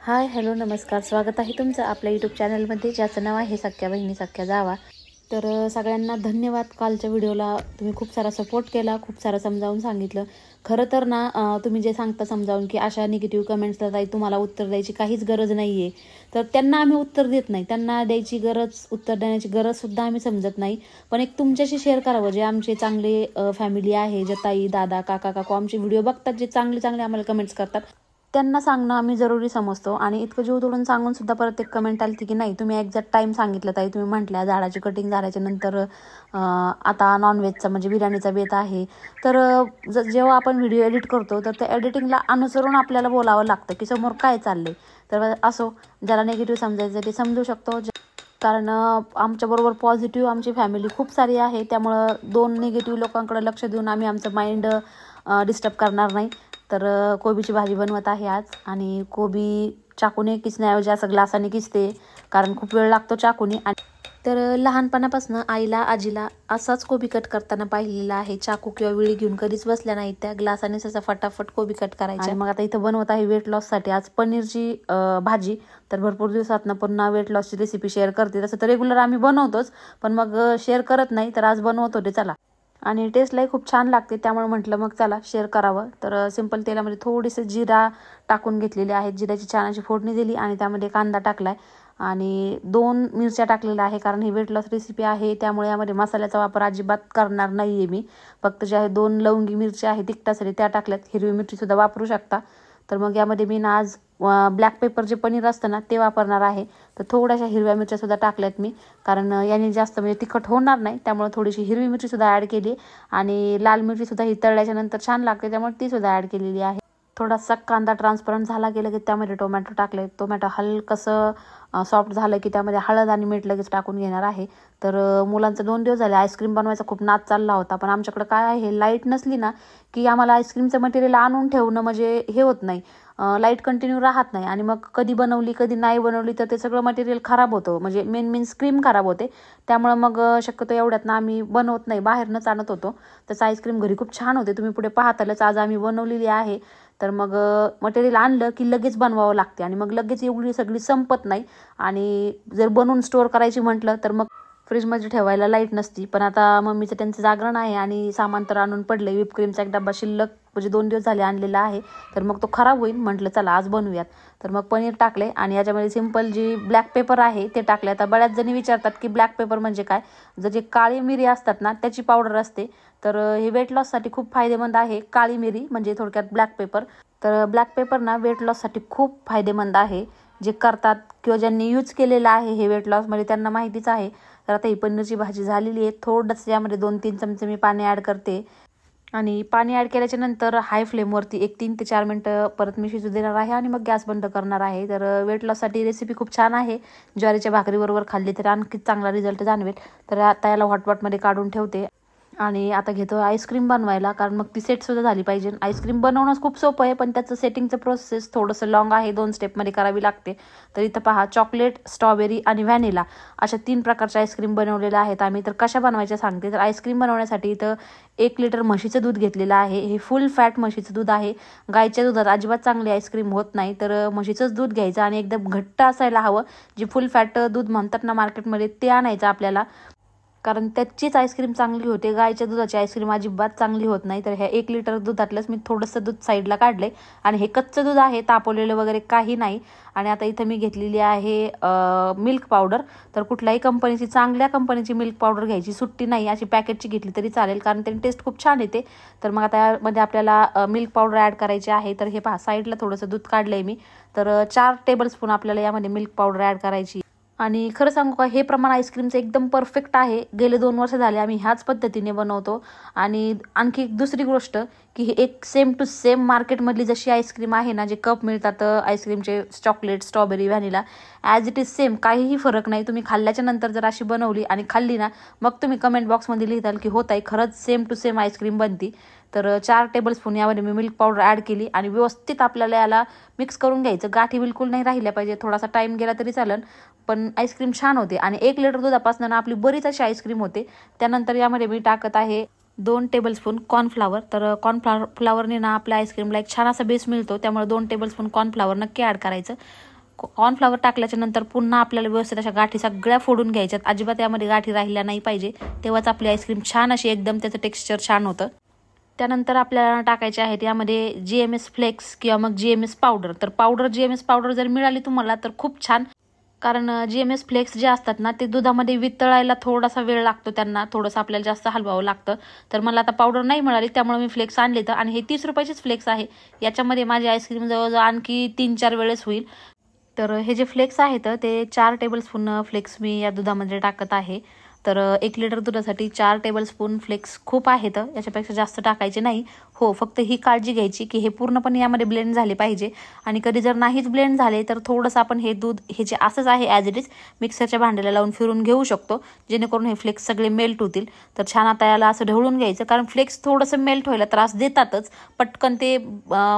Hi hello नमस्कार, स्वागत आहे तुमचं आपल्या यूट्यूब चॅनलमध्ये, ज्याचं नाव आहे सख्या बहिणी सख्या जावा. तर सगळ्यांना धन्यवाद. कालच्या व्हिडिओला तुम्ही खूप सारा सपोर्ट केला, खूप सारं समजावून सांगितलं. खरं तर ना तुम्ही जे सांगता समजावून की अशा निगेटिव्ह कमेंट्सला ताई तुम्हाला उत्तर द्यायची काहीच गरज नाही आहे, तर त्यांना आम्ही उत्तर देत नाही. त्यांना द्यायची गरज, उत्तर देण्याची गरजसुद्धा आम्ही समजत नाही. पण एक तुमच्याशी शेअर करावं, जे आमचे चांगले फॅमिली आहे, जे ताई दादा काका काकू आमचे व्हिडिओ बघतात, जे चांगले चांगले आम्हाला कमेंट्स करतात, त्यांना सांगणं आम्ही जरुरी समजतो. आणि इतकं जीव तोडून सांगून सुद्धा परत एक कमेंट आली की नाही तुम्ही एक्झॅक्ट टाईम सांगितलं ताई, तुम्ही म्हटल्या झाडाची कटिंग झाल्याच्या नंतर आता नॉनव्हेजचा म्हणजे बिर्याणीचा बेत आहे. तर जेव्हा आपण व्हिडिओ एडिट करतो तर त्या एडिटिंगला अनुसरून आपल्याला बोलावं लागतं की समोर काय चाललंय. तर असो, ज्याला निगेटिव्ह समजायचं ते समजू शकतो, कारण आमच्याबरोबर पॉझिटिव्ह आमची फॅमिली खूप सारी आहे. त्यामुळं दोन निगेटिव्ह लोकांकडे लक्ष देऊन आम्ही आमचं माइंड डिस्टर्ब करणार नाही. तर कोबीची भाजी बनवत आहे आज, आणि कोबी चाकूने किसण्याऐवजी असं ग्लासाने किसते, कारण खूप वेळ लागतो चाकूने. आणि तर लहानपणापासून आईला आजीला असाच कोबी कट करताना पाहिलेला आहे. चाकू किंवा विळी घेऊन कधीच बसल्या नाहीत, त्या ग्लासाने असा फटाफट कोबी कट करायच्या. मग आता इथं बनवत आहे वेट लॉससाठी आज पनीरची भाजी. तर भरपूर दिवसातनं पुन्हा वेट लॉसची रेसिपी शेअर करते. तसं तर रेग्युलर आम्ही बनवतोच, पण मग शेअर करत नाही, तर आज बनवत होते चला. आणि टेस्टलाही खूप छान लागते, त्यामुळे म्हटलं मग चला शेअर करावं. तर सिंपल तेलामध्ये थोडीसं जिरा टाकून घेतलेले आहेत, जिऱ्याची छान अशी फोडणी दिली आणि त्यामध्ये कांदा टाकलाय आणि 2 मिरच्या टाकलेल्या आहे. कारण ही वेट लॉस रेसिपी आहे, त्यामुळे यामध्ये मसाल्याचा वापर अजिबात करणार नाही आहे मी. फक्त जे आहे 2 लवंगी मिरच्या आहे तिखटासाठी त्या टाकल्यात, हिरवी मिरचीसुद्धा वापरू शकता. तर मग यामध्ये मी ना आज ब्लॅक पेपर जे पनीर असतं ना ते वापरणार आहे. तर थोड्याशा हिरव्या मिरच्यासुद्धा टाकल्यात मी, कारण याने जास्त म्हणजे तिखट होणार नाही, त्यामुळे थोडीशी हिरवी मिरचीसुद्धा ॲड केली. आणि लाल मिरचीसुद्धा ही तळल्याच्या नंतर छान लागते, त्यामुळे तीसुद्धा ॲड केलेली आहे. थोडासा कांदा ट्रान्सपरंट झाला गेलं की त्यामध्ये टोमॅटो टाकले. टोमॅटो हलकंसं सॉफ्ट झालं की त्यामध्ये हळद आणि मीठ लगेच टाकून घेणार आहे. तर मुलांचं 2 दिवस झाले आईस्क्रीम बनवायचा खूप नाद चालला होता, पण आमच्याकडे काय आहे, लाईट नसली ना की आम्हाला आईस्क्रीमचं मटेरियल आणून ठेवणं म्हणजे हे होत नाही, लाईट कंटिन्यू राहत नाही. आणि मग कधी बनवली कधी नाही बनवली तर ते सगळं मटेरियल खराब होतं, म्हणजे मेन क्रीम खराब होते. त्यामुळं मग शक्यतो एवढ्यात आम्ही बनवत नाही, बाहेरनंच आणत होतो. त्याचं आईस्क्रीम घरी खूप छान होते, तुम्ही पुढे पाहतालच. आज आम्ही बनवलेली आहे. तर मग मटेरियल आणलं की लगेच बनवावं लागते, आणि मग लगेच एवढी सगळी संपत नाही. आणि जर बनवून स्टोअर करायची म्हटलं तर मग फ्रीजमध्ये ठेवायला लाईट नसती. पण आता मम्मीचं त्यांचं जागरण आहे आणि सामान तर आणून पडलं. व्हिपक्रीमचा एक डब्बा शिल्लक म्हणजे 2 दिवस झाले आणलेला आहे, तर मग तो खराब होईल, म्हटलं चला आज बनवूयात. तर मग पनीर टाकले आणि याच्यामध्ये सिंपल जी ब्लॅक पेपर आहे ते टाकले. आता बऱ्याच जणी विचारतात की ब्लॅक पेपर म्हणजे काय. जर जे काळी मिरी असतात ना त्याची पावडर असते. तर हे वेट लॉससाठी खूप फायदेमंद आहे. काळी मिरी म्हणजे थोडक्यात ब्लॅक पेपर. तर ब्लॅक पेपर ना वेट लॉससाठी खूप फायदेमंद आहे. जे करतात किंवा ज्यांनी यूज केलेलं आहे हे वेट लॉसमध्ये त्यांना माहितीच आहे. तर आता ही पनीरची भाजी झालेली आहे. थोडंसं यामध्ये 2-3 चमचे मी पाणी ॲड करते, आणि पाणी ॲड केल्याच्या नंतर हाय फ्लेमवरती एक 3 ते 4 मिनटं परत मी शिजू देणार आहे, आणि मग गॅस बंद करणार आहे. तर वेट लॉससाठी रेसिपी खूप छान आहे. ज्वारीच्या भाकरीबरोबर खाल्ली तर आणखी चांगला रिझल्ट जाणवेल. तर आता याला हॉटपॉटमध्ये काढून ठेवते, आणि आता घेतो आईस्क्रीम बनवायला, कारण मग ती सेटसुद्धा झाली पाहिजे. आईस्क्रीम बनवणंच खूप सोपं आहे, पण त्याचं सेटिंगचं प्रोसेस थोडंसं लॉंग आहे, 2 स्टेपमध्ये करावी लागते. तर इथं पहा, चॉकलेट, स्ट्रॉबेरी आणि व्हॅनिला अशा 3 प्रकारच्या आईस्क्रीम बनवलेल्या आहेत आम्ही. तर कशा बनवायच्या सांगते. तर आईस्क्रीम बनवण्यासाठी इथं 1 लिटर म्हशीचं दूध घेतलेलं आहे. हे फुल फॅट म्हशीचं दूध आहे. गायच्या दुधात अजिबात चांगली आईस्क्रीम होत नाही. तर म्हशीचंच दूध घ्यायचं आणि एकदम घट्ट असायला हवं. जे फुल फॅट दूध म्हणतात ना मार्केटमध्ये ते आणायचं आपल्याला, कारण त्याचीच आईस्क्रीम चांगली होते. गायच्या दुधाची आईस्क्रीम अजिबात चांगली होत नाही. तर ह्या 1 लिटर दुधातलंच मी थोडंसं दूध साईडला काढले, आणि हे कच्चं दूध आहे, तापवलेलं वगैरे काही नाही. आणि आता इथं मी घेतलेली आहे मिल्क पावडर. तर कुठल्याही कंपनीची, चांगल्या कंपनीची मिल्क पावडर घ्यायची, सुट्टी नाही, अशी पॅकेटची घेतली तरी चालेल, कारण त्याची टेस्ट खूप छान येते. तर मग आता यामध्ये आपल्याला मिल्क पावडर ॲड करायची आहे. तर हे पहा, साईडला थोडंसं दूध काढलं आहे मी. तर 4 टेबलस्पून आपल्याला यामध्ये मिल्क पावडर ॲड करायची. आणि खरं सांगू का, हे प्रमाण आईस्क्रीमचं एकदम परफेक्ट आहे. गेले 2 वर्ष झाले आम्ही ह्याच पद्धतीने बनवतो. आणि आणखी दुसरी गोष्ट की हे एक सेम टू सेम मार्केटमधली जशी आईस्क्रीम आहे ना, जे कप मिळतात आईस्क्रीमचे, chocolate, strawberry, vanilla, as it is same, काहीही फरक नाही. तुम्ही खाल्ल्याच्या नंतर जर अशी बनवली आणि खाल्ली ना, मग तुम्ही कमेंट बॉक्समध्ये लिहिताल की होत आहे, खरंच सेम टू सेम आईस्क्रीम बनती. तर 4 टेबलस्पून यामध्ये मी मिल्क पावडर ॲड केली, आणि व्यवस्थित आपल्याला याला मिक्स करून घ्यायचं. गाठी बिलकुल नाही राहिल्या पाहिजे. थोडासा टाईम गेला तरी चालेल, पण आईस्क्रीम छान होते. आणि 1 लिटर दुधापासून ना आपली बरीच अशी आईस्क्रीम होते. त्यानंतर यामध्ये मी टाकत आहे 2 टेबलस्पून कॉर्नफ्लावर. तर कॉर्नफ्लावरने ना आपल्या आईस्क्रीमला एक छान असा बेस मिळतो, त्यामुळे 2 टेबलस्पून कॉर्नफ्लावर नक्की ॲड करायचं. कॉर्नफ्लॉवर टाकल्याच्या नंतर पुन्हा आपल्याला व्यवस्थित अशा गाठी सगळ्या फोडून घ्यायच्यात, अजिबात यामध्ये गाठी राहिल्या नाही पाहिजे, तेव्हाच आपली आईस्क्रीम छान अशी एकदम त्याचं टेक्स्चर छान होतं. त्यानंतर आपल्याला टाकायचे आहेत यामध्ये GMS फ्लेक्स किंवा मग GMS पावडर. तर GMS पावडर जर मिळाली तुम्हाला तर खूप छान, कारण GMS फ्लेक्स जे असतात ना ते दुधामध्ये वितळायला थोडासा वेळ लागतो, त्यांना थोडंसं आपल्याला जास्त हलवावं लागतं. तर मला आता पावडर नाही मिळाली त्यामुळे मी फ्लेक्स आणले तर, आणि हे 30 रुपयाचेच फ्लेक्स आहे. याच्यामध्ये माझी आईस्क्रीम जवळजवळ आणखी 3-4 वेळेस होईल. तर हे जे फ्लेक्स आहेत ते 4 टेबलस्पून फ्लेक्स मी या दुधामध्ये टाकत आहे. तर 1 लिटर दुधासाठी 4 टेबलस्पून फ्लेक्स खूप आहेत, याच्यापेक्षा जास्त टाकायचे नाही. हो, फक्त ही काळजी घ्यायची की हे पूर्णपणे यामध्ये ब्लेंड झाले पाहिजे, आणि कधी जर नाहीच ब्लेंड झाले तर थोडंसं आपण हे दूध हे जे असंच आहे ॲज इट इज मिक्सरच्या भांड्याला लावून फिरून घेऊ शकतो, जेणेकरून हे फ्लेक्स सगळे मेल्ट होतील. तर छान आता याला असं ढवळून घ्यायचं, कारण फ्लेक्स थोडंसं मेल्ट व्हायला त्रास देतातच, पटकन ते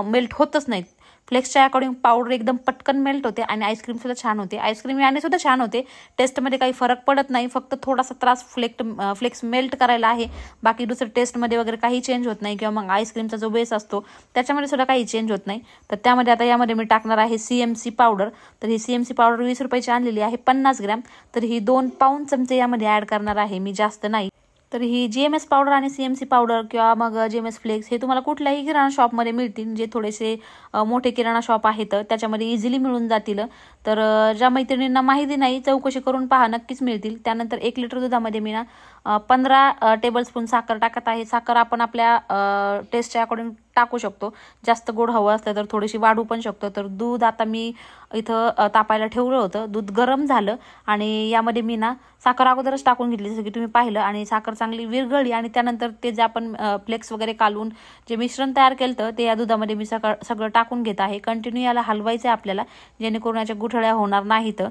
मेल्ट होतच नाहीत. फ्लेक्सच्या अकॉर्डिंग पावडर एकदम पटकन मेल्ट होते आणि आईस्क्रीमसुद्धा छान होते. आईस्क्रीम याने सुद्धा छान होते, टेस्टमध्ये काही फरक पडत नाही, फक्त थोडासा त्रास फ्लेक्स मेल्ट करायला आहे. बाकी दुसरं टेस्टमध्ये वगैरे काही चेंज होत नाही, किंवा मग आईस्क्रीमचा जो बेस असतो त्याच्यामध्ये सुद्धा काही चेंज होत नाही. तर त्यामध्ये आता यामध्ये मी टाकणार आहे CMC पावडर. तर ही CMC पावडर 20 रुपयाची आणलेली आहे, 50 ग्रॅम. तर ही 2 पाऊण चमचे यामध्ये ॲड करणार आहे मी, जास्त नाही. तर ही GMS पावडर आणि CMC पावडर किंवा मग GMS फ्लेक्स हे तुम्हाला कुठल्याही किराणा शॉपमध्ये मिळतील, जे थोडेसे मोठे किराणा शॉप आहेत त्याच्यामध्ये इझिली मिळून जातील. तर ज्या मैत्रिणींना माहिती नाही चौकशी करून पहा, नक्कीच मिळतील. त्यानंतर 1 लिटर दुधामध्ये मी ना 15 टेबलस्पून साखर टाकत आहे. साखर आपण आपल्या टेस्टच्या अकॉर्डिंग टाकू शकतो, जास्त गोड हवं असलं तर थोडीशी वाढू पण शकतो. तर दूध आता मी इथं तापायला ठेवलं होतं, दूध गरम झालं आणि यामध्ये मी ना साखर अगोदरच टाकून घेतली जसं की तुम्ही पाहिलं, आणि साखर चांगली विरघळली, आणि त्यानंतर ते जे आपण फ्लेक्स वगैरे काढून जे मिश्रण तयार केलं होतं ते या दुधामध्ये मी सगळं टाकून घेत आहे. कंटिन्यू याला हलवायचं आहे आपल्याला, जेणेकरून याच्या गुठळ्या होणार नाहीत.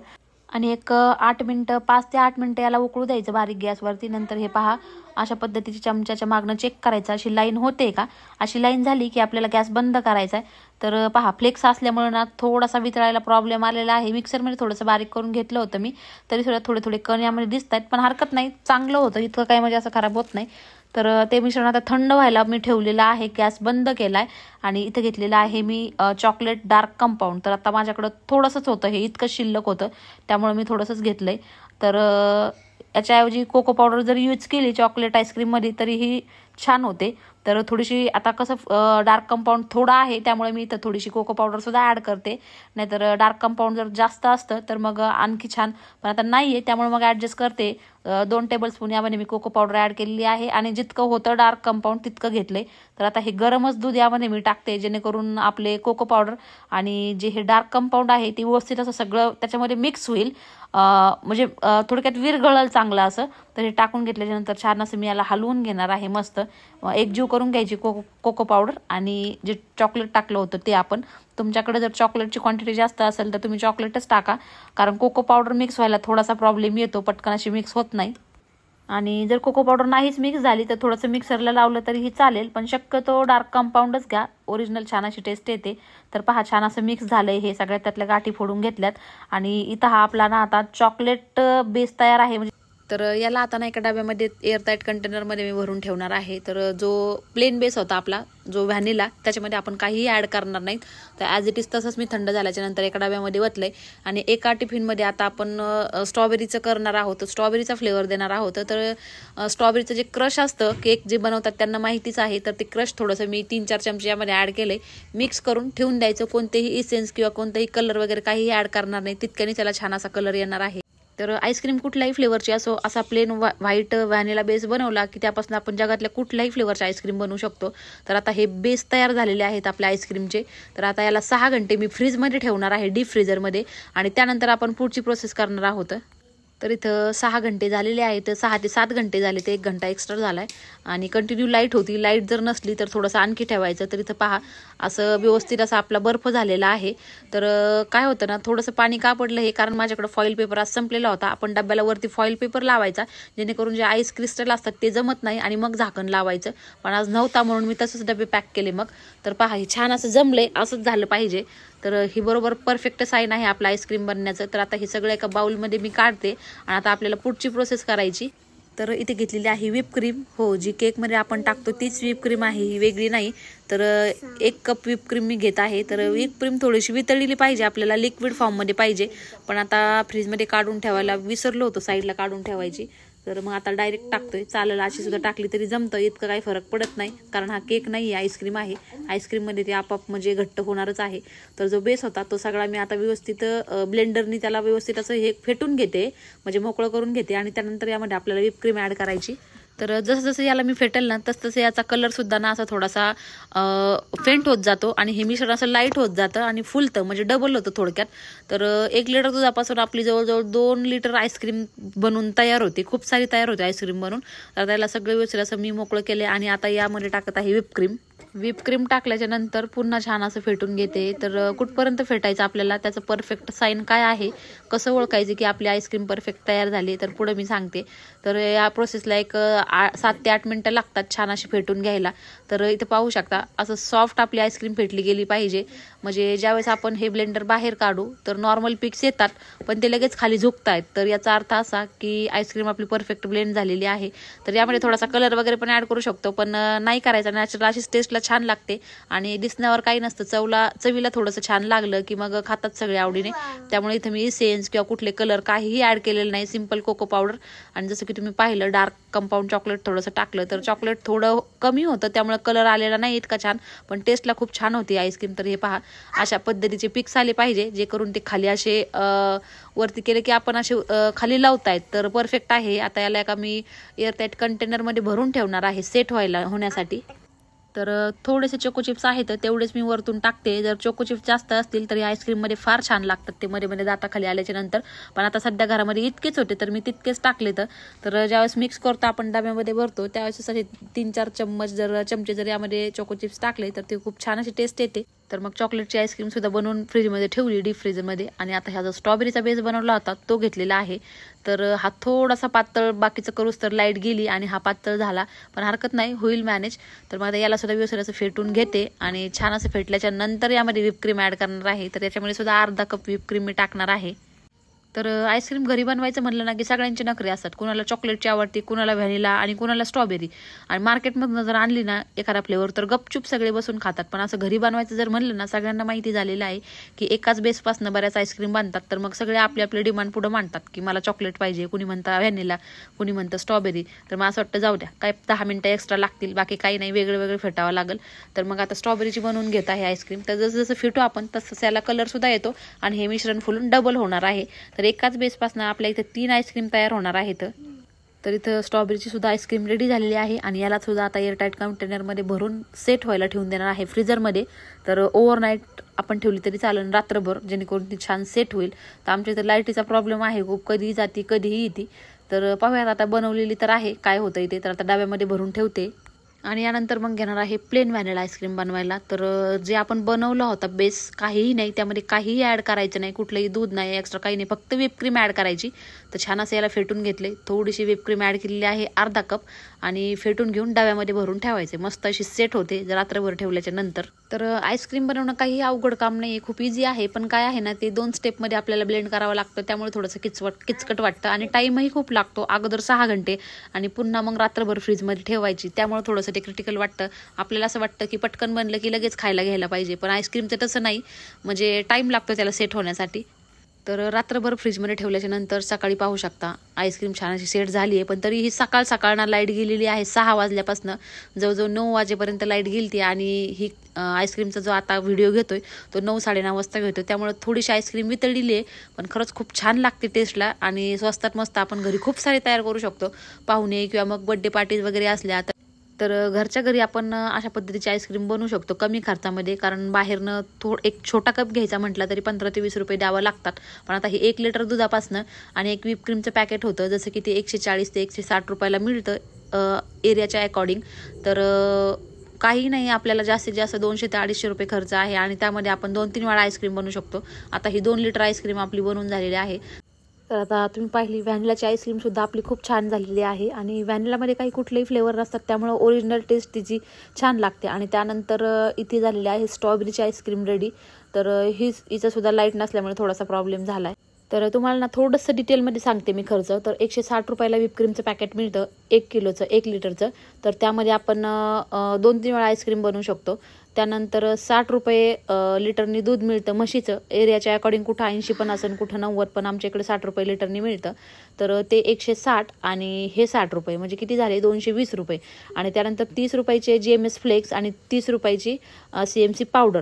आणि एक 8 मिनटं 5 ते 8 मिनटं याला उकळू द्यायचं बारीक गॅसवरती. नंतर हे पहा अशा पद्धतीची चमच्याच्या मागणं चेक करायचं, अशी लाईन होते का, अशी लाईन झाली की आपल्याला गॅस बंद करायचा आहे. तर पहा फ्लेक्स असल्यामुळे ना थोडासा वितळायला प्रॉब्लेम आलेला आहे. मिक्सरमध्ये थोडंसं बारीक करून घेतलं होतं मी, तरीसुद्धा थोडे थोडे कण यामध्ये दिसत आहेत, पण हरकत नाही, चांगलं होतं, इतकं काही म्हणजे असं खराब होत नाही. तर ते मिश्रण आता थंड व्हायला मी ठेवलेलं आहे, गॅस बंद केला आहे. आणि इथं घेतलेलं आहे मी चॉकलेट डार्क कंपाऊंड. तर आता माझ्याकडं थोडंसंच होतं, हे इतकं शिल्लक होतं त्यामुळे मी थोडंसंच घेतलं आहे. तर याच्याऐवजी कोको पावडर जर यूज केली चॉकलेट आईस्क्रीममध्ये तरीही छान होते. तर थोडीशी आता कसं डार्क कंपाऊंड थोडं आहे त्यामुळे मी इथं थोडीशी कोको पावडरसुद्धा ॲड करते, नाहीतर डार्क कंपाऊंड जर जास्त असतं तर मग आणखी छान, पण आता नाही आहे त्यामुळे मग ॲडजस्ट करते. 2 टेबलस्पून यामध्ये मी कोको पावडर ॲड केलेली आहे, आणि जितकं होतं डार्क कंपाऊंड तितकं घेतलंय. तर आता हे गरमच दूध यामध्ये मी टाकते, जेणेकरून आपले कोको पावडर आणि जे हे डार्क कंपाऊंड आहे ते व्यवस्थित असं सगळं त्याच्यामध्ये मिक्स होईल, म्हणजे थोडक्यात विरघळल चांगलं असं. तर हे टाकून घेतल्याच्यानंतर छान असं मी याला हलवून घेणार आहे, मस्त एकजीव करून घ्यायची कोको पावडर आणि जे चॉकलेट टाकलं होतं ते. आपण तुमच्याकडे जर चॉकलेटची क्वांटिटी जास्त असेल तर तुम्ही चॉकलेटच टाका, कारण कोको पावडर मिक्स व्हायला थोडासा प्रॉब्लेम येतो, पटकन अशी मिक्स होत नाही. आणि जर कोको पावडर नाहीच मिक्स झाली तर थोडंसं मिक्सरला लावलं तरीही चालेल, पण शक्यतो डार्क कंपाऊंडच घ्या, ओरिजिनल छान अशी टेस्ट येते. तर पहा छान असं मिक्स झालंय, हे सगळ्यात त्यातल्या गाठी फोडून घेतल्यात, आणि इथं हा आपला ना आता चॉकलेट बेस तयार आहे. म्हणजे तर याला आता ना एका डब्यामध्ये एअरटाईट कंटेनरमध्ये मी भरून ठेवणार आहे. तर जो प्लेन बेस होता आपला जो व्हॅनिला, त्याच्यामध्ये आपण काहीही ॲड करणार नाहीत. तर ॲज इट इज तसंच मी थंड झाल्याच्या नंतर एका डब्यामध्ये वतलंय, आणि एका टिफिनमध्ये आता आपण स्ट्रॉबेरीचं करणार आहोत, स्ट्रॉबेरीचा फ्लेवर देणार आहोत. तर स्ट्रॉबेरीचं जे क्रश असतं, केक जे बनवतात त्यांना माहितीच आहे, तर ते क्रश थोडंसं मी 3-4 चमचे यामध्ये ॲड केलंय, मिक्स करून ठेवून द्यायचं. कोणतेही इसेन्स किंवा कोणतेही कलर वगैरे काहीही ॲड करणार नाही, तितक्याने त्याला छान असा कलर येणार आहे. तर आईस्क्रीम कुठल्याही फ्लेवरची असो, असा प्लेन व्हाईट व्हॅनिला बेस बनवला की त्यापासून आपण जगातल्या कुठल्याही फ्लेवरची आईस्क्रीम बनवू शकतो. तर आता हे बेस तयार झालेले आहेत आपल्या आईस्क्रीमचे. तर आता याला 6 घंटे मी फ्रीजमध्ये ठेवणार आहे, डीप फ्रीजरमध्ये, आणि त्यानंतर आपण पुढची प्रोसेस करणार आहोत. तर इथं 6 घंटे झालेले आहेत, 6 ते 7 घंटे झाले, ते 1 घंटा एक्स्ट्रा झाला आहे. आणि कंटिन्यू लाईट होती, लाईट जर नसली तर थोडंसं आणखी ठेवायचं. तर इथं पहा असं व्यवस्थित असा आपला बर्फ झालेला आहे. तर काय होतं ना, थोडंसं पाणी का पडलं हे कारण माझ्याकडे फॉईल पेपर आज संपलेला होता. आपण डब्याला वरती फॉईल पेपर लावायचा, जेणेकरून जे आईस क्रिस्टल असतात ते जमत नाही, आणि मग झाकण लावायचं, पण आज नव्हता म्हणून मी तसंच डबे पॅक केले. मग तर पहा हे छान असं जमले, असंच झालं पाहिजे. तर ही बरोबर परफेक्ट साईन आहे आपलं आईस्क्रीम बनण्याचं. तर आता हे सगळं एका बाउलमध्ये मी काढते, आणि आता आपल्याला पुढची प्रोसेस करायची. तर इथे घेतलेली आहे व्हिप क्रीम. हो, जी केकमध्ये आपण टाकतो तीच व्हिप क्रीम आहे, ही वेगळी नाही. तर 1 कप व्हिप क्रीम मी घेत आहे. तर व्हिप क्रीम थोडीशी वितळलेली पाहिजे, आपल्याला लिक्विड फॉर्ममध्ये पाहिजे. पण आता फ्रीजमध्ये काढून ठेवायला विसरलो होतो, साईडला काढून ठेवायची. तर मग आता डायरेक्ट टाकतोय. चालेल, अशी सुद्धा टाकली तरी जमतं, इतकं काही फरक पडत नाही. कारण हा केक नाही आहे, आईस्क्रीम आहे. आईस्क्रीममध्ये ते आपाप म्हणजे घट्ट होणारच आहे. तर जो बेस होता तो सगळा मी आता व्यवस्थित ब्लेंडरनी त्याला व्यवस्थित असं हे फेटून घेते, म्हणजे मोकळं करून घेते. आणि त्यानंतर यामध्ये आपल्याला व्हिप क्रीम ॲड करायची. तर जसं जसं याला मी फेटेल ना तसं याचा कलरसुद्धा ना असा थोडासा फेंट होत जातो आणि हे मिश्रण असं लाईट होत जातं आणि फुलतं, म्हणजे डबल होतं थोडक्यात. तर 1 लिटर दुधापासून आपली जवळजवळ 2 लिटर आईस्क्रीम बनून तयार होते, खूप सारी तयार होते आईस्क्रीम बनून. तर त्याला सगळं व्यवस्थित असं मी मोकळं केले आणि आता यामध्ये टाकत आहे व्हिप क्रीम. व्हिप क्रीम टाकल्याच्या नंतर पुन्हा छान असं फेटून घेते. तर कुठपर्यंत फेटायचं आपल्याला, त्याचं परफेक्ट साईन काय आहे, कसं ओळखायचं की आपली आईस्क्रीम परफेक्ट तयार झाली, तर पुढे मी सांगते. तर या प्रोसेसला एक 7 ते 8 मिनटं लागतात छान अशी फेटून घ्यायला. तर इथे पाहू शकता असं सॉफ्ट आपली आईस्क्रीम फेटली गेली पाहिजे. म्हणजे ज्यावेळेस आपण हे ब्लेंडर बाहेर काढू तर नॉर्मल पिक्स येतात, पण ते लगेच खाली झुकतायत. तर याचा अर्थ असा की आईस्क्रीम आपली परफेक्ट ब्लेंड झालेली आहे. तर यामध्ये थोडासा कलर वगैरे पण ॲड करू शकतो, पण नाही करायचा. नॅचरल अशीच टेस्टला छान लागते आणि दिसण्यावर काही नसतं. चवीला थोडंसं छान लागलं की मग खातात सगळे आवडीने. त्यामुळे इथं मी इसेन्स किंवा कुठले कलर काहीही ॲड केलेलं नाही, सिंपल कोको पावडर. आणि जसं की तुम्ही पाहिलं डार्क कंपाऊंड चॉकलेट थोडंसं टाकलं, तर चॉकलेट थोडं कमी होतं, त्यामुळे कलर आलेला नाही इतका छान, पण टेस्टला खूप छान होती आईस्क्रीम. तर हे पहा, अशा पद्धतीचे पिक्स आले पाहिजे, जे करून ते खाली असे वरती केले की आपण असे खाली लावतायत. तर परफेक्ट आहे. आता याला एका मी एअरटाईट कंटेनरमध्ये भरून ठेवणार आहे सेट होण्यासाठी. तर थोडेसे चोको चिप्स आहेत तेवढेच मी वरतून टाकते. जर चोको चिप्स जास्त असतील तर या आईस्क्रीममध्ये फार छान लागतात ते मध्ये मध्ये दाताखाली आल्याच्या नंतर. पण आता सध्या घरामध्ये इतकेच होते तर मी तितकेच टाकले. तर ज्यावेळेस मिक्स करतो आपण डब्यामध्ये भरतो त्यावेळेस असे 3-4 चमचे जर यामध्ये चोको चिप्स टाकले तर ते खूप छान अशी टेस्ट येते. तर मग चॉकलेटची आईस्क्रीम सुद्धा बनवून फ्रीजमध्ये ठेवली, डीप फ्रीजरमध्ये. आणि आता ह्या जो स्ट्रॉबेरीचा बेस बनवला होता तो घेतलेला आहे. तर हा थोडासा पातळ, बाकीचं करूच तर लाईट गेली आणि हा पातळ झाला, पण हरकत नाही, होईल मॅनेज. तर मग आता याला सुद्धा व्यवस्थित असं फेटून घेते आणि छान असं फेटल्याच्या नंतर यामध्ये व्हिप क्रीम ॲड करणार आहे. तर याच्यामध्ये सुद्धा अर्धा कप व्हिप क्रीम मी टाकणार आहे. तर आईस्क्रीम घरी बनवायचं म्हणलं ना की सगळ्यांचे नखरे असतात. कुणाला चॉकलेटची आवडते, कुणाला व्हॅनिला आणि कुणाला स्ट्रॉबेरी. आणि मार्केटमधून जर आणली ना एखादा फ्लेवर तर गपचूप सगळे बसून खातात. पण असं घरी बनवायचं जर म्हणलं ना, सगळ्यांना माहिती झालेलं आहे की एकाच बेसपासून बऱ्याच आईस्क्रीम बनतात. तर मग सगळे आपले आपले डिमांड पुढे मांडतात की मला चॉकलेट पाहिजे, कुणी म्हणतं व्हॅनिला, कुणी म्हणतं स्ट्रॉबेरी. तर मग असं वाटतं जाऊ द्या, काय 10 मिनटं एक्स्ट्रा लागतील, बाकी काही नाही, वेगळं वेगळं फेटावं लागेल. तर मग आता स्ट्रॉबेरीची बनवून घेत आहे आईस्क्रीम. तर जसं जसं फेटू आपण तसं याला कलरसुद्धा येतो आणि हे मिश्रण फुलून डबल होणार आहे. तर एकाच बेसपासून आपल्या इथे 3 आईस्क्रीम तयार होणार आहेत. तर इथं स्ट्रॉबेरीची सुद्धा आईस्क्रीम रेडी झालेली आहे आणि याला सुद्धा आता एअरटाईट कंटेनरमध्ये भरून सेट व्हायला ठेवून देणार आहे फ्रीजरमध्ये. तर ओव्हरनाईट आपण ठेवली तरी चालेल, रात्रभर, जेणेकरून ती छान सेट होईल. तर आमच्या इथं लाईटीचा प्रॉब्लेम आहे खूप, कधीही जाती कधीही येते. तर पाहूयात, आता बनवलेली तर आहे, काय होतं इथे. तर आता डब्यामध्ये भरून ठेवते आणि यानंतर मग घेणार आहे प्लेन व्हॅनिला आईस्क्रीम बनवायला. तर जे आपण बनवलं होतं बेस, काहीही नाही त्यामध्ये, काहीही ॲड करायचं नाही, कुठलंही दूध नाही, एक्स्ट्रा काही नाही, फक्त व्हिप क्रीम ॲड करायची. तर छान असं याला फेटून घेतले, थोडीशी व्हिप क्रीम ॲड केलेली आहे अर्धा कप आणि फेटून घेऊन डब्यामध्ये भरून ठेवायचे. मस्त अशी सेट होते रात्रभर ठेवल्याच्या नंतर. तर आईस्क्रीम बनवणं काही अवघड काम नाही, खूप इझी आहे. पण काय आहे ना, ते 2 स्टेपमध्ये आपल्याला ब्लेंड करावं लागतं, त्यामुळे थोडंसं किचकट वाटतं आणि टाईमही खूप लागतो. अगोदर 6 घंटे आणि पुन्हा मग रात्रभर फ्रीजमध्ये ठेवायची, त्यामुळे थोडंसं ते क्रिटिकल वाटतं. आपल्याला असं वाटतं की पटकन बनलं की लगेच खायला घ्यायला पाहिजे, पण आईस्क्रीमचं तसं नाही, म्हणजे टाईम लागतो त्याला सेट होण्यासाठी. तर रात्रभर फ्रीजमध्ये ठेवल्याच्या नंतर सकाळी पाहू शकता आईस्क्रीम छान अशी सेट झाली आहे. पण तरीही सकाळ ना लाईट गेलेली आहे 6 वाजल्यापासून जवळजवळ 9 वाजेपर्यंत लाईट गेली आणि ही आईस्क्रीमचा जो आता व्हिडिओ घेतोय तो 9-9:30 वाजता घेतोय, त्यामुळे थोडीशी आईस्क्रीम वितळलेली आहे. पण खरंच खूप छान लागते टेस्टला आणि स्वस्तात मस्त आपण घरी खूप सारे तयार करू शकतो. पाहुणे किंवा मग बड्डे पार्टीज वगैरे असल्या तर घरच्या घरी आपण अशा पद्धतीची आईस्क्रीम बनवू शकतो कमी खर्चामध्ये. कारण बाहेरनं एक छोटा कप घ्यायचा म्हटलं तरी 15 ते 20 रुपये द्यावं लागतात. पण आता हे 1 लिटर दुधापासनं आणि एक व्हिप क्रीमचं पॅकेट होतं, जसं की ते 140 ते 160 रुपयाला मिळतं एरियाच्या अकॉर्डिंग. तर काही नाही, आपल्याला जास्तीत जास्त 200 ते 250 रुपये खर्च आहे आणि त्यामध्ये आपण 2-3 वेळा आईस्क्रीम बनवू शकतो. आता ही 2 लिटर आईस्क्रीम आपली बनवून झालेली आहे. तर आता तुम्ही पाहिली व्हॅनिलाची आईस्क्रीमसुद्धा आपली खूप छान झालेली आहे आणि व्हॅनिलामध्ये काही कुठलेही फ्लेवर नसतात, त्यामुळं ओरिजिनल टेस्ट तिची छान लागते. आणि त्यानंतर इथे झालेली आहे स्ट्रॉबेरीची आईस्क्रीम रेडी. तर हिचं सुद्धा लाईट नसल्यामुळे थोडासा प्रॉब्लेम झाला आहे. तर तुम्हाला ना थोडंसं डिटेलमध्ये सांगते मी खर्च. तर 160 रुपयाला व्हिपक्रीमचं पॅकेट मिळतं 1 किलोचं 1 लिटरचं. तर त्यामध्ये आपण 2-3 वेळा आईस्क्रीम बनवू शकतो. त्यानंतर 60 रुपये लिटरनी दूध मिळतं म्हशीचं. एरियाच्या अकॉर्डिंग कुठं 80 पण असेल कुठं 90, पण आमच्या इकडे 60 रुपये लिटरनी मिळतं. तर ते 160 आणि हे 60 रुपये म्हणजे किती झाले 220 रुपये. आणि त्यानंतर 30 रुपयाचे GMS फ्लेक्स आणि 30 रुपयाची CMC पावडर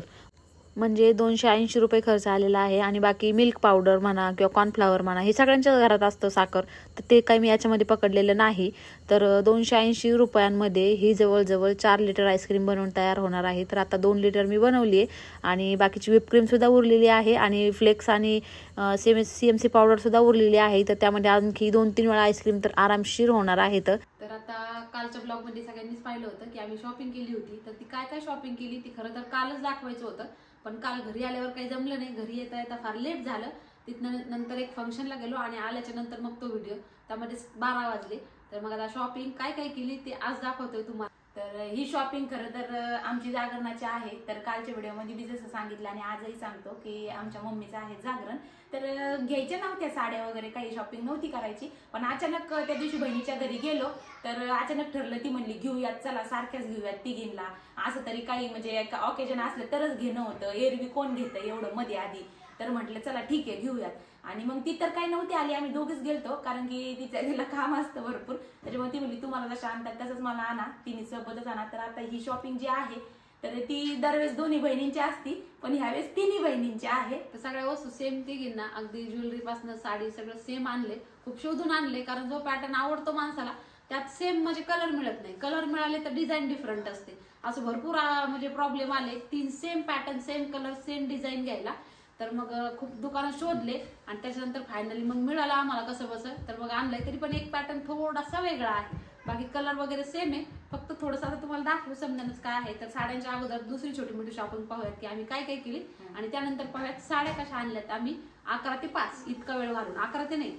म्हणजे 280 रुपये खर्च आलेला आहे. आणि बाकी मिल्क पावडर म्हणा किंवा कॉर्नफ्लॉवर म्हणा हे सगळ्यांच्या घरात असतं साखर, तर ते काही मी याच्यामध्ये पकडलेलं नाही. तर 280 रुपयांमध्ये ही जवळजवळ 4 लिटर आईस्क्रीम बनवून तयार होणार आहे. तर आता 2 लिटर मी बनवली आहे आणि बाकीची व्हिपक्रीमसुद्धा उरलेली आहे आणि फ्लेक्स आणि CMC पावडरसुद्धा उरलेली आहे. तर त्यामध्ये आणखी 2-3 वेळा आईस्क्रीम तर आरामशीर होणार आहेत. तर आता कालच्या ब्लॉगमध्ये सगळ्यांनीच पाहिलं होतं की आम्ही शॉपिंग केली होती. तर ती काय काय शॉपिंग केली ती खरं तर कालच दाखवायचं होतं, पण काल घरी आल्यावर काही जमलं नाही. घरी येता येता फार लेट झालं. तिथनं नंतर एक फंक्शनला गेलो आणि आल्याच्या नंतर मग तो व्हिडिओ, त्यामध्ये 12 वाजले. तर मग आता शॉपिंग काय काय केली ते आज दाखवतोय तुम्हाला. तर ही शॉपिंग खरं तर आमची जागरणाची आहे. तर कालच्या व्हिडिओमध्ये मी जसं सांगितलं आणि आजही सांगतो की आमच्या मम्मीचं आहे जागरण. तर घ्यायच्या नव्हत्या साड्या वगैरे, काही शॉपिंग नव्हती करायची. पण अचानक त्या दिवशी बहिणीच्या घरी गेलो तर अचानक ठरलं, ती म्हणली घेऊयात चला सारख्याच घेऊयात तिघींना. असं तरी काही म्हणजे ऑकेजन असलं तरच घेणं होतं, एरवी कोण घेतं एवढं मध्ये आधी. तर म्हटलं चला ठीक आहे घेऊयात. आणि मग ती तर काही नव्हती आली, आम्ही दोघीच गेलतो कारण की तिला काम असतं भरपूर. त्याच्यामुळे ती म्हणली तुम्हाला जसं आणतात तसंच मला आणा, तिने सोबतच आणा. तर आता ही शॉपिंग जी आहे तर ती दरवेळेस दोन्ही बहिणींची असती, पण ह्यावेळेस तिन्ही बहिणींची आहे. तर सगळ्या वस्तू सेम तिघींना, अगदी ज्वेलरी पासून साडी सगळं सेम आणले. खूप शोधून आणले कारण जो पॅटर्न आवडतो माणसाला त्यात सेम म्हणजे कलर मिळत नाही. कलर मिळाले तर डिझाईन डिफरंट असते. असं भरपूर म्हणजे प्रॉब्लेम आले. 3 same pattern same colour same design घ्यायला. तर मग खूप दुकानं शोधले आणि त्याच्यानंतर फायनली मग मिळालं आम्हाला कसं बसं. तर मग आणलंय. तरी पण एक पॅटर्न थोडासा वेगळा आहे, बाकी कलर वगैरे सेम आहे. फक्त थोडंसं आता तुम्हाला दाखवू समजणच काय आहे. तर साड्यांच्या अगोदर दुसरी छोटी मोठी शॉपिंग पाहूयात की आम्ही काय काय केली आणि त्यानंतर पाहूयात साड्या कशा आणल्यात आम्ही 11 ते 5 इतका वेळ घालून. 11 ते नाही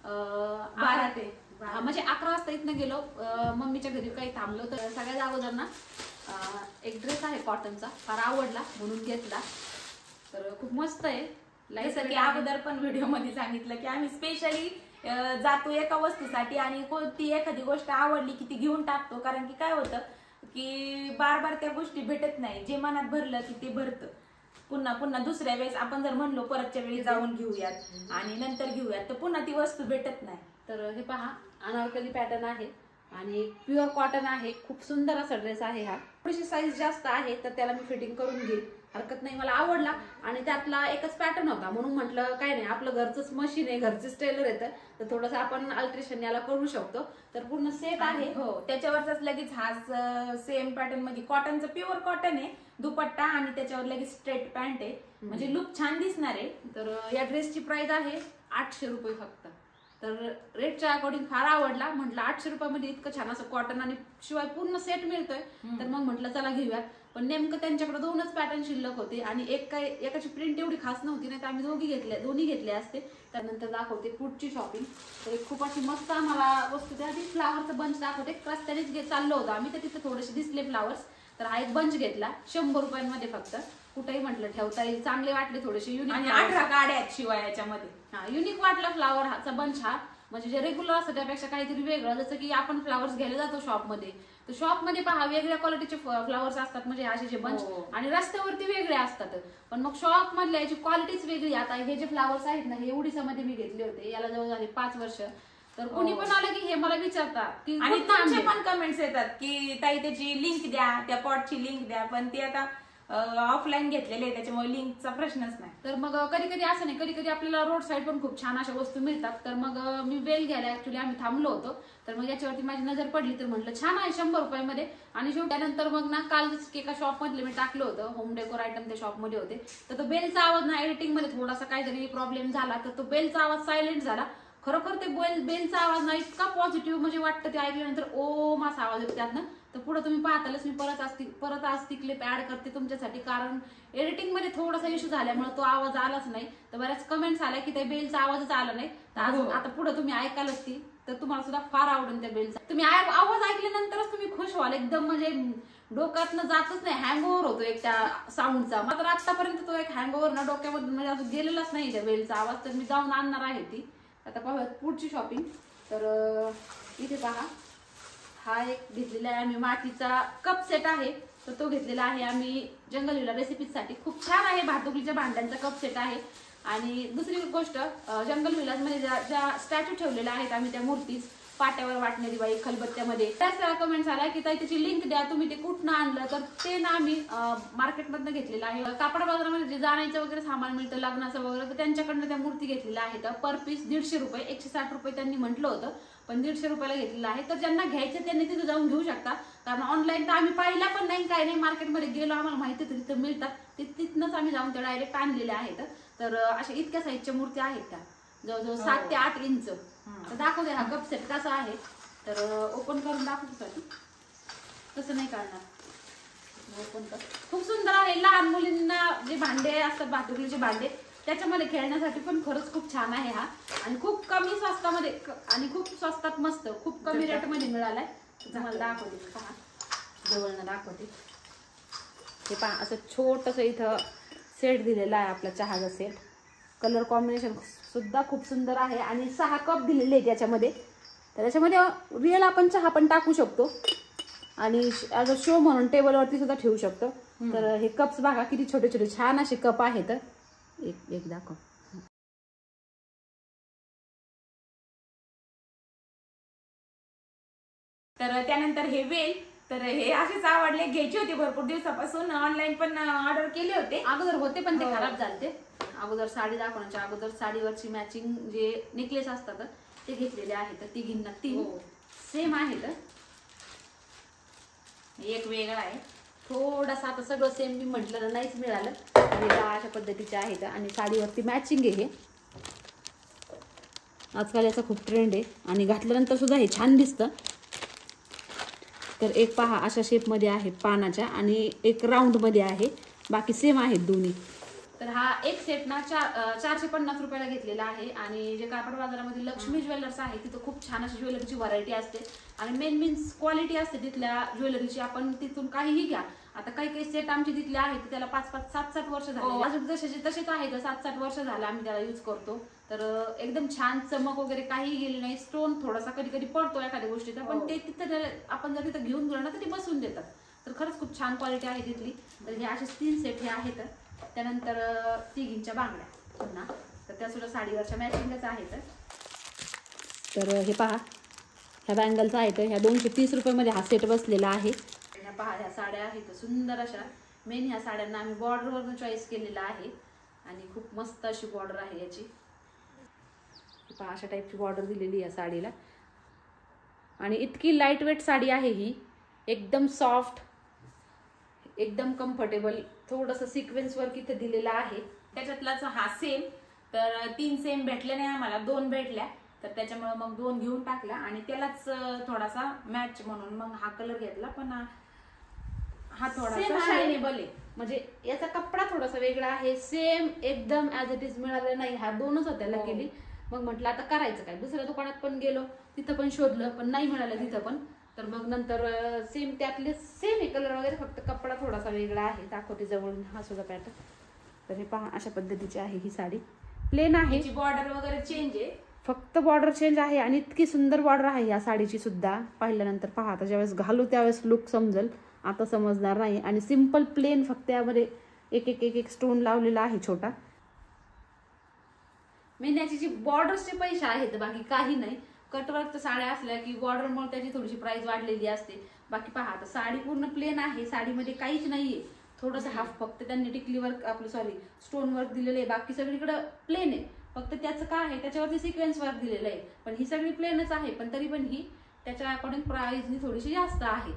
12 ते म्हणजे 11 वाजता इथनं गेलो. मम्मीच्या घरी काही थांबलो. तर सगळ्यात अगोदर ना एक ड्रेस आहे कॉटनचा, फार आवडला म्हणून घेतला. तर खूप मस्त आहे. जसं की अगोदर पण व्हिडिओ मध्ये सांगितलं की आम्ही स्पेशली जातो एका वस्तूसाठी आणि कोणती एखादी गोष्ट आवडली की ती घेऊन टाकतो. कारण की काय होतं की बार बार त्या गोष्टी भेटत नाही. जे मनात भरलं की ते भरतं. पुन्हा पुन्हा दुसऱ्या वेळेस आपण जर म्हणलो परतच्या वेळी जाऊन घेऊयात आणि नंतर घेऊयात तर पुन्हा ती वस्तू भेटत नाही. तर हे पहा अनारकली पॅटर्न आहे आणि प्युअर कॉटन आहे. खूप सुंदर असा ड्रेस आहे हा. थोडीशी साईज जास्त आहे तर त्याला मी फिटिंग करून घेईल, हरकत नाही. मला आवडला आणि त्यातला एकच पॅटर्न होता म्हणून म्हटलं काय नाही, आपलं घरचंच मशीन आहे, घरचंच टेलर येतं तर थोडंसं आपण अल्ट्रेशन याला करू शकतो. तर पूर्ण सेट आहे. हो त्याच्यावरच लगेच हा सेम पॅटर्न मध्ये कॉटनचं प्युअर कॉटन आहे, दुपट्टा आणि त्याच्यावर लगेच स्ट्रेट पॅन्ट आहे. म्हणजे लुक छान दिसणार आहे. तर या ड्रेसची प्राइस आहे 800 रुपये फक्त. तर रेटच्या अकॉर्डिंग फार आवडला. म्हटलं 800 रुपयामध्ये इतकं छान असं कॉटन आणि शिवाय पूर्ण सेट मिळतोय तर मग म्हटलं चला घेऊयात. पण नेमकं त्यांच्याकडे 2च पॅटर्न शिल्लक होते आणि एकाची प्रिंट एवढी खास नव्हती, नाही तर आम्ही दोन्ही घेतले असते. त्यानंतर दाखवते पुढची शॉपिंग. तर खूप अशी मस्त आम्हाला वस्तू त्या आधी फ्लावरचं बंच दाखवते. रस्त्यानेच चाललो होतो आम्ही तर तिथे थोडेसे दिसले फ्लावर्स. तर हा एक बंच घेतला 100 रुपयांमध्ये फक्त. कुठेही म्हटलं ठेवता येईल, चांगले वाटले थोडेसे युनिक. आणि 18 गाड्या आहेत शिवाय याच्यामध्ये. हा युनिक वाटला फ्लावर हाचा बंच हा. म्हणजे जे रेग्युलर असतं त्यापेक्षा काहीतरी वेगळं. जसं की आपण फ्लावर्स घ्यायला जातो शॉपमध्ये तर शॉपमध्ये पहा वेगळ्या क्वालिटीचे फ्लावर्स असतात म्हणजे असे जे बंच आणि रस्त्यावरती वेगळे असतात. पण मग शॉप मधल्या याची क्वालिटीच वेगळी. आता हे जे फ्लावर्स आहेत ना हे उडीसामध्ये मी घेतले होते, याला जवळ झाले 5 वर्ष. तर कोणी पण आलं की हे मला विचारतात की आणि तुमचे पण कमेंट्स येतात की ताई त्याची लिंक द्या, त्या पॉटची लिंक द्या. पण ती आता ऑफलाईन घेतलेले आहे त्याच्यामुळे लिंकचा प्रश्नच नाही. तर मग कधी कधी असं नाही, कधी कधी आपल्याला रोड साईड पण खूप छान अशा वस्तू मिळतात. तर मग मी वेल घ्यायला ऍक्च्युली आम्ही थांबलो होतो. तर मग याच्यावरती माझी नजर पडली तर म्हटलं छान आहे 100 रुपयामध्ये. आणि शेवटी त्यानंतर मग ना काल एका शॉप मधले मी टाकलं होतं, होम डेकोर आयटम त्या शॉपमध्ये होते. तर तो बेलचा आवाज ना एडिटिंग मध्ये थोडासा काहीतरी प्रॉब्लेम झाला तर तो बेलचा आवाज सायलेंट झाला. खरोखर ते बेलचा आवाज ना इतका पॉझिटिव्ह म्हणजे वाटतं ते ऐकल्यानंतर ओम असा आवाज येतो त्यातनं. तर पुढे तुम्ही पाहतालच मी परत आज ती क्लिप ऍड करते तुमच्यासाठी, कारण एडिटिंग मध्ये थोडासा इश्यू झाल्यामुळे तो आवाज आलाच नाही. तर बऱ्याच कमेंट्स आल्या की त्या बेलचा आवाजच आला नाही. तर आता पुढे तुम्ही ऐकालच ती तर तुम्हाला सुद्धा फार आवडेल त्या बेलचा. तुम्ही आवाज ऐकल्यानंतरच तुम्ही खुश व्हाल एकदम. म्हणजे डोक्यातनं जातच नाही, हँगओव्हर होतो एक त्या साऊंडचा. मात्र आतापर्यंत तो एक हँगओव्हर ना डोक्यामध्ये म्हणजे अजून गेलेलाच नाही त्या बेलचा आवाज. तर मी जाऊन आणणार आहे ती. आता पाहूयात पुढची शॉपिंग. तर इथे पहा, हा एक घेतलेला आहे आम्ही मातीचा कप सेट आहे. तर तो घेतलेला आहे आम्ही जंगल विला रेसिपीसाठी. खूप छान आहे, भातुकलीच्या भांड्यांचा कप सेट आहे. आणि दुसरी गोष्ट, जंगल विलास मध्ये ज्या स्टॅच्यू ठेवलेल्या आहेत आम्ही, त्या मूर्तीच पाट्यावर वाटणारी बाई खलबत्त्यामध्ये, त्याच कमेंट्स आला की ताई त्याची लिंक द्या, तुम्ही ते कुठनं आणलं. तर ते ना आम्ही मार्केटमधनं घेतलेलं आहे. कापड बाजारामध्ये जे जाण्याचं वगैरे सामान मिळतं लग्नाचं वगैरे, तर त्यांच्याकडनं त्या मूर्ती घेतलेल्या आहेत. पर पीस 150 रुपये, 160 रुपये त्यांनी म्हटलं होतं, पण 150 रुपयाला घेतलेलं आहे. तर ज्यांना घ्यायचं त्यांनी तिथं जाऊन घेऊ शकता. कारण ऑनलाईन तर आम्ही पाहिला पण नाही, काय नाही. मार्केटमध्ये गेलो, आम्हाला माहिती होतं तिथं मिळतात, तिथनंच आम्ही जाऊन त्या डायरेक्ट आणलेल्या आहेत. तर अशा इतक्या साईजच्या मूर्ती आहेत त्या, जवळजवळ 7 ते 8 इंच. आता दाखवते हा कप सेट कसा आहे. तर ओपन करून दाखवतो. तसं नाही काढणार, ओपन कर. खूप सुंदर आहे. लहान मुलींना जे भांडे असतात भातुकलीचे भांडे, त्याच्यामध्ये खेळण्यासाठी पण खरंच खूप छान आहे हा. आणि खूप कमी स्वस्तामध्ये आणि खूप स्वस्तात मस्त खूप कमी रेटमध्ये मिळालाय. तुम्हाला दाखवते, पहा जवळनं दाखवते. हे पहा, असं छोटंसं इथं सेट दिलेला आहे आपला चहाचा सेट. कलर कॉम्बिनेशन सुद्धा खूप सुंदर आहे. आणि 6 कप दिलेले आहेत याच्यामध्ये. तर याच्यामध्ये रिअल आपण चहा पण टाकू शकतो आणि ॲज अ शो म्हणून टेबलवरती सुद्धा ठेवू शकतो. तर हे कप्स बघा किती छोटे छोटे छान असे कप आहेत. एक दाखव. तर त्यानंतर हे वेल, तर हे असेच आवडले, घ्यायचे होते भरपूर दिवसापासून. ऑनलाईन पण ऑर्डर केले होते, अगोदर होते पण ते खराब झाले. अगोदर साडी दाखवण्याच्या अगोदर साडीवरची मॅचिंग जे नेकलेस असतात ते घेतलेले आहेत. तिघींना 3 सेम आहेत. एक वेगळा आहे थोडासा. आता सगळं सेम मी म्हटलं नाहीच मिळालं. अशा पद्धतीचे आहेत आणि साडीवरती मॅचिंग आहे. हे आजकाल याचा खूप ट्रेंड आहे आणि घातल्यानंतर सुद्धा हे छान दिसतं. तर एक पहा अशा शेपमध्ये आहे पानाच्या आणि एक राऊंडमध्ये आहे. बाकी सेम आहेत दोन्ही. तर हा एक सेट ना 450 रुपयाला घेतलेला आहे. आणि जे कापड बाजारामध्ये लक्ष्मी ज्वेलर्स आहे तिथं खूप छान अशी ज्वेलरीची व्हरायटी असते आणि मेन मीन्स क्वालिटी असते तिथल्या ज्वेलरीची. आपण तिथून काहीही घ्या. आता काही सेट आमचे तिथले आहेत त्याला 5-5, 7-7 वर्ष झाले. अजून तसेच आहेत. 7-7 वर्ष झालं आम्ही त्याला यूज करतो. तर एकदम छान चमक वगैरे काही गेली नाही. स्टोन थोडासा कधी कधी पडतो एखाद्या गोष्टीचा, पण ते तिथं आपण जर तिथं घेऊन गेलो ना तर ते बसून देतात. तर खरंच खूप छान क्वालिटी आहे तिथली. तर हे असे 3 सेट हे आहेत. त्यानंतर तिघींच्या बांगड्या पुन्हा, तर त्या सुद्धा साडीवरच्या मॅचिंगच आहेत. तर हे पहा, ह्या बँगल्स आहेत. ह्या 230 रुपयामध्ये हा सेट बसलेला आहे. ह्या पहा, ह्या साड्या आहेत सुंदर अशा. मेन ह्या साड्यांना आम्ही बॉर्डरवरून चॉईस केलेला आहे आणि खूप मस्त अशी बॉर्डर आहे याची. पहा, अशा टाईपची बॉर्डर दिलेली आहे साडीला. आणि इतकी लाईट वेट साडी आहे ही, एकदम सॉफ्ट, एकदम कम्फर्टेबल. थोडंसं सिक्वेन्स वर्क इथे दिलेला आहे. त्याच्यातलाच हा सेम. तर 3 सेम भेटले नाही आम्हाला, 2 भेटल्या. तर त्याच्यामुळे मग 2 घेऊन टाकला आणि त्यालाच थोडासा मॅच म्हणून मग हा कलर घेतला. पण हा थोडासा शायनेबल आहे, म्हणजे याचा कपडा थोडासा वेगळा आहे. सेम एकदम ॲज इट इज मिळालं नाही. हा 2च होत्याला केली. मग म्हटलं आता करायचं काय. दुसऱ्या दुकानात पण गेलो, तिथं पण शोधलं पण नाही मिळालं तिथं पण. तर मग नंतर सेम त्यातले सेम आहे कलर वगैरे, फक्त कपडा थोडासा वेगळा आहे. दाखवते जवळून हा सुद्धा पॅटर्न. तर हे पहा, अशा पद्धतीची आहे ही साडी. प्लेन आहे, बॉर्डर वगैरे चेंज आहे, फक्त बॉर्डर चेंज आहे. आणि इतकी सुंदर बॉर्डर आहे या साडीची सुद्धा. पाहिल्यानंतर पहा, आता ज्यावेळेस घालू त्यावेळेस लुक समजेल, आता समजणार नाही. आणि सिंपल प्लेन, फक्त यामध्ये एक स्टोन लावलेला आहे छोटा. मेन्याची जी बॉर्डरचे पैसे आहेत, बाकी काही नाही. कटवर्कच्या साड्या असल्या की बॉर्डरमुळे त्याची थोडीशी प्राइस वाढलेली असते. बाकी पहा, आता साडी पूर्ण प्लेन आहे, साडीमध्ये काहीच नाहीये. थोडंसं हाफ फक्त त्यांनी टिकली वर्क स्टोन वर्क दिलेलं आहे. बाकी सगळीकडे प्लेन आहे. फक्त त्याचं काय आहे, त्याच्यावरती सिक्वेन्स वर्क दिलेलं आहे. पण ही सगळी प्लेनच आहे. पण तरी पण ही त्याच्या अकॉर्डिंग प्राइस थोडीशी जास्त आहे.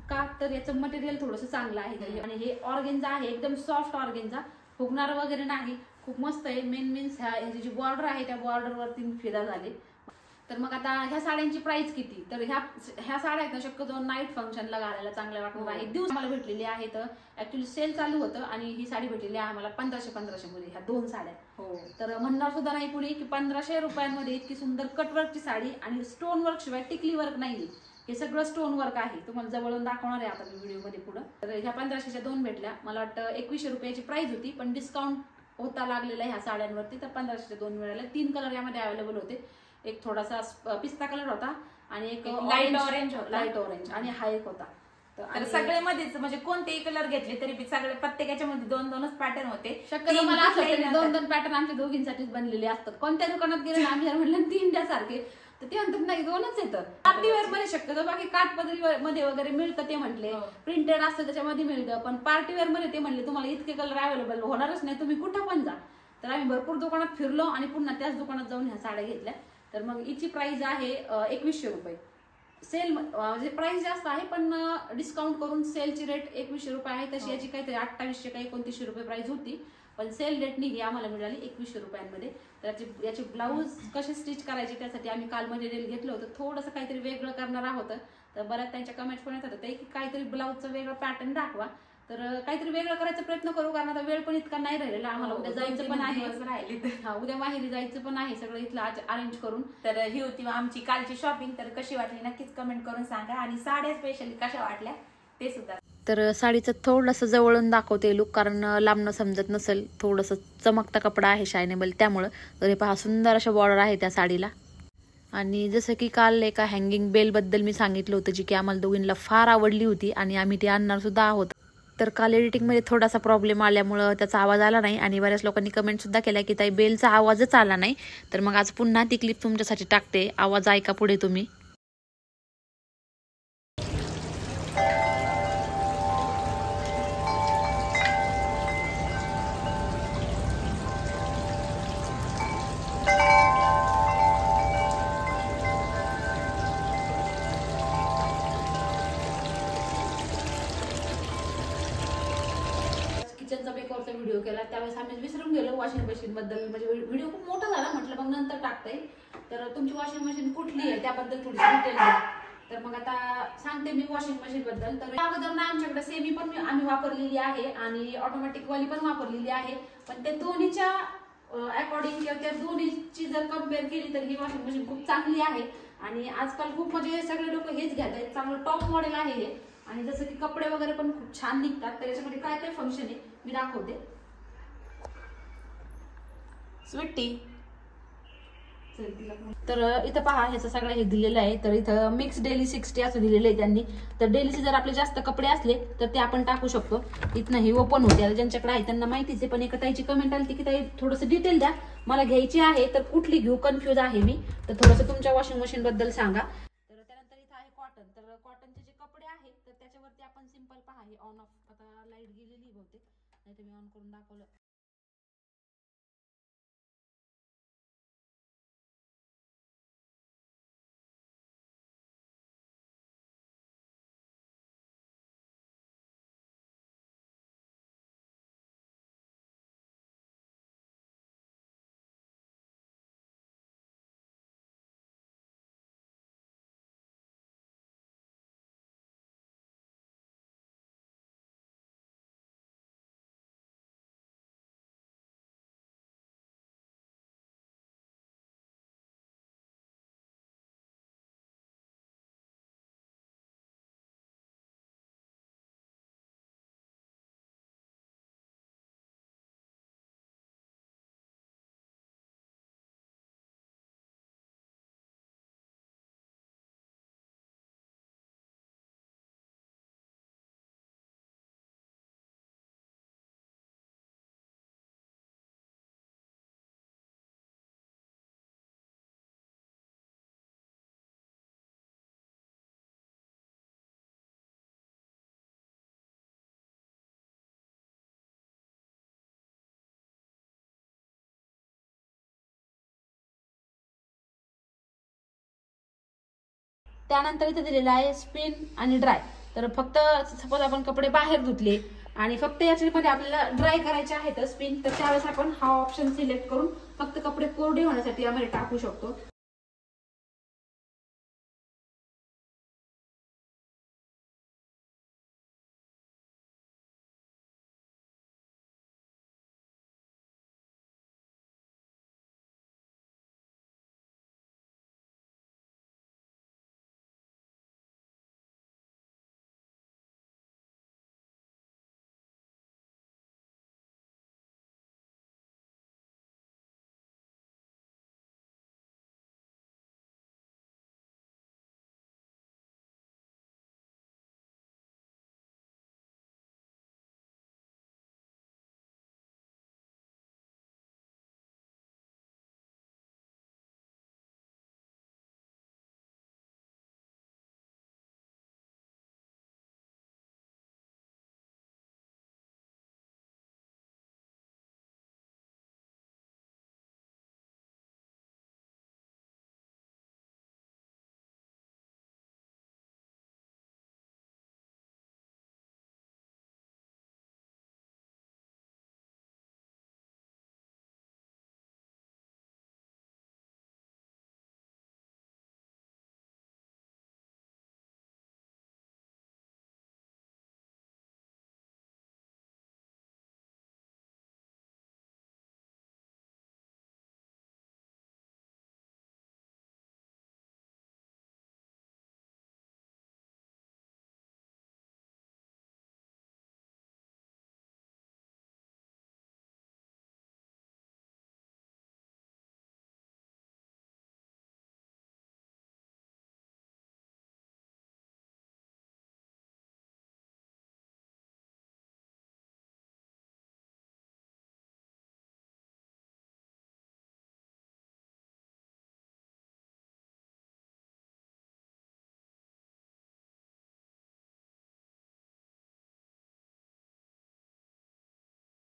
का तर याचं मटेरियल थोडंसं चांगलं आहे. आणि हे ऑर्गेन्झा आहे, एकदम सॉफ्ट ऑर्गेन्झा, फुगणार वगैरे नाही. खूप मस्त आहे. मेन मीन्स ह्याची जी बॉर्डर आहे त्या बॉर्डरवरती फिदा झाले. तर मग आता ह्या साड्यांची प्राइस किती. तर ह्या साड्या आहेत ना शक्यतो नाईट फंक्शनला घालायला चांगल्या वाटणार आहे. दिवस आम्हाला भेटलेली आहे. तर ऍक्च्युली सेल चालू होतं आणि ही साडी भेटलेली आहे आम्हाला 1500 मध्ये ह्या 2 साड्या. तर म्हणणार सुद्धा नाही कुणी की 1500 रुपयांमध्ये इतकी सुंदर कटवर्कची साडी आणि स्टोन वर्क शिवाय टिकली वर्क नाहीये. हे सगळं स्टोन वर्क आहे, तुम्हाला जवळून दाखवणार आहे आता मी व्हिडिओमध्ये पुढं. तर ह्या 1500च्या 2 भेटल्या. मला वाटतं 2100 रुपयाची प्राइस होती, पण डिस्काउंट होता लागलेला ह्या साड्यांवरती, तर 1500च्या 2 मिळाल्या. 3 कलर यामध्ये अवेलेबल होते. एक थोडासा पिस्ता कलर होता आणि एक लाईट ऑरेंज आणि हा एक होता. तर सगळे मध्येच म्हणजे कोणतेही कलर घेतले तरी सगळे प्रत्येकाच्या मध्ये 2-2च पॅटर्न होते. शक्यतो मला असं 2-2 पॅटर्न आमच्या दोघींसाठीच बनलेले असतात. कोणत्या दुकानात गेले आम्ही म्हटलं 3 सारखे, तर ते म्हणतात नाही 2च येतं. पार्टीवेअर मध्ये शक्यतो, बाकी काठपदरी मध्ये वगैरे मिळतं ते म्हटले, प्रिंटेड असतं त्याच्यामध्ये मिळतं, पण पार्टीवेअर मध्ये ते म्हणले तुम्हाला इतके कलर अवेलेबल होणारच नाही, तुम्ही कुठं पण जा. तर आम्ही भरपूर दुकानात फिरलो आणि पुन्हा त्याच दुकानात जाऊन ह्या साड्या घेतल्या. तर मग हिची प्राइस आहे 2100 रुपये. सेल म्हणजे प्राइस जास्त आहे, पण डिस्काउंट करून सेलची रेट 2100 रुपये आहे. तशी याची काहीतरी 2800 का 2900 रुपये प्राइस होती, पण सेल रेटनी ही आम्हाला मिळाली 2100 रुपयांमध्ये. तर याचे ब्लाऊज कसे स्टिच करायचे त्यासाठी आम्ही काल मटेरियल घेतलं होतं. थोडंसं काहीतरी वेगळं करणार आहोत. तर बऱ्याच त्यांच्या कमेंट्स पण येत होत्या की काहीतरी ब्लाऊजचं वेगळं पॅटर्न दाखवा. तर काहीतरी वेगळं करायचा प्रयत्न करू, कारण आता वेळ पण इतका नाही राहिलेला आम्हाला. उद्या जायचं पण आहे, उद्या माहेरी जायचं पण आहे, सगळं इथलं अरेंज करून. तर ही होती आमची कालची शॉपिंग. तर कशी वाटली नक्कीच कमेंट करून सांगा, आणि साड्या स्पेशली कशा वाटल्या ते सुद्धा. तर साडीचं थोडंसं जवळून दाखवते लुक, कारण लांबनं समजत नसेल. थोडंसं चमकता कपडा आहे शायनेबल, त्यामुळं. तर हे पहा सुंदर अशा बॉर्डर आहे त्या साडीला. आणि जसं की काल एका हँगिंग बेलबद्दल मी सांगितलं होतं, जी की आम्हाला दोघींना फार आवडली होती आणि आम्ही ती आणणार सुद्धा आहोत. तर काल एडिटिंगमध्ये थोडासा प्रॉब्लेम आल्यामुळं त्याचा आवाज आला नाही, आणि बऱ्याच लोकांनी कमेंट सुद्धा केल्या की ताई बेलचा आवाजच आला नाही. तर मग आज पुन्हा ती क्लिप तुमच्यासाठी टाकते, आवाज ऐका पुढे तुम्ही. किचनचा मेकअपचा व्हिडिओ केला त्यावेळेस आम्ही विसरून गेलो वॉशिंग मशीन बद्दल, म्हणजे व्हिडिओ खूप मोठा झाला, म्हटलं मग नंतर टाकते. तर तुमची वॉशिंग मशीन कुठली आहे त्याबद्दल थोडी डिटेल द्या. तर मग आता सांगते मी वॉशिंग मशीन बद्दल. तर अगोदर ना आमच्याकडे सेमी पण आम्ही वापरलेली आहे आणि ऑटोमॅटिक वाली पण वापरलेली आहे, पण ते दोन्हीच्या अकॉर्डिंग किंवा त्या दोन्हीची जर कम्पेअर केली तर ही वॉशिंग मशीन खूप चांगली आहे. आणि आजकाल खूप म्हणजे सगळे लोक हेच घेत आहेत, चांगलं टॉप मॉडेल आहे हे. आणि जसं की कपडे वगैरे पण खूप छान निघतात. तर याच्यामध्ये काय काय फंक्शन आहे मी दाखवते. स्वीटी तर इथं पहा ह्याचं सगळं हे दिलेलं आहे. तर इथं मिक्स डेली 60 असं दिलेलं आहे त्यांनी. तर डेलीचे जर आपले जास्त कपडे असले तर ते आपण टाकू शकतो. इथनं ही ओपन होते, आता ज्यांच्याकडे आहे त्यांना माहितीच आहे. पण एका ताईची कमेंट आली की ताई थोडंसं डिटेल द्या, मला घ्यायची आहे तर कुठली घेऊ, कन्फ्युज आहे मी. तर थोडंसं तुमच्या वॉशिंग मशीन बद्दल सांगा. तर त्यानंतर इथं आहे कॉटन. तर कॉटनचे जे कपडे आहेत तर त्याच्यावरती आपण सिंपल पहा हे ऑन ऑफ. आता लाईट गेलेली बहुतेक, नाही तर मी ऑन करून दाखवलं. त्यानंतर इथे दिलेलं आहे स्पिन आणि ड्राय. तर फक्त सपोज आपण कपडे बाहेर धुतले आणि फक्त याच्यामध्ये आपल्याला ड्राय करायचे आहेत स्पिन, तर त्यावेळेस आपण हा ऑप्शन सिलेक्ट करून फक्त कपडे कोरडे होण्यासाठी यामध्ये टाकू शकतो.